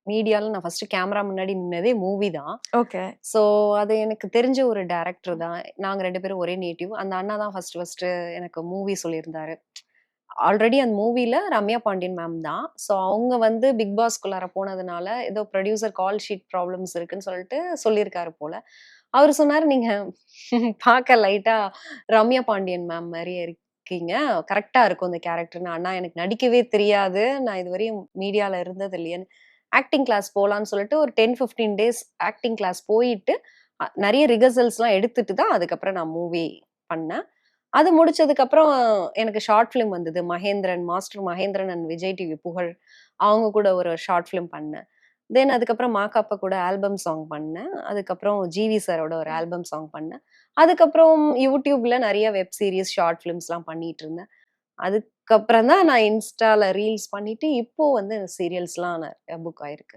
மீடியால நான் first camera முன்னாடி நின்னதே மூவி தான். ஓகே. ஸோ அது எனக்கு தெரிஞ்ச ஒரு டைரக்டர் தான். நாங்க 2 பேரும் ஒரே நேட்டிவ். அந்த அண்ணா தான் ஃபர்ஸ்ட் எனக்கு மூவி சொல்லியிருந்தாரு. ஆல்ரெடி அந்த மூவில ரம்யா பாண்டியன் மேம் தான். ஸோ அவங்க வந்து பிக் பாஸ்க்குள்ளார போனதுனால, ஏதோ ப்ரொடியூசர் கால் ஷீட் ப்ராப்ளம்ஸ் இருக்குன்னு சொல்லிட்டு சொல்லியிருக்காரு போல. அவரு சொன்னாரு, "நீங்க பார்க்க லைட்டா ரம்யா பாண்டியன் மேம் மாரியே இருக்கீங்க. கரெக்ட்டா இருக்கும் இந்த கேரக்டர்ன்னு." "அண்ணா எனக்கு நடிக்கவே தெரியாது. நான் இதுவரையும் மீடியால இருந்தது இல்லையேன்னு." ஆக்டிங் கிளாஸ் போலான்னு சொல்லிட்டு ஒரு 10, 15 டேஸ் ஆக்டிங் கிளாஸ் போயிட்டு, நெறைய ரிஹர்சல்ஸ்லாம் எடுத்துட்டு தான் அதுக்கப்புறம் நான் மூவி பண்ணேன். அது முடிச்சதுக்கப்புறம் எனக்கு ஷார்ட் ஃபிலிம் வந்தது. Mahendran, master Mahendran and Vijay TV புகழ். அவங்க கூட ஒரு ஷார்ட் ஃபிலிம் பண்ணேன். தென் அதுக்கப்புறம் மாகாப்பா கூட ஆல்பம் சாங் பண்ணேன். அதுக்கப்புறம் ஜிவி சாரோட ஒரு ஆல்பம் சாங் பண்ணேன். அதுக்கப்புறம் YouTubeல நெறைய வெப் சீரிஸ், ஷார்ட் ஃபிலிம்ஸ்லாம் பண்ணிட்டுருந்தேன். அதுக்கப்புறம் தான் நான் இன்ஸ்டால ரீல்ஸ் பண்ணிட்டு, இப்போ வந்து சீரியல்ஸ்லாம் புக் ஆயிருக்கு.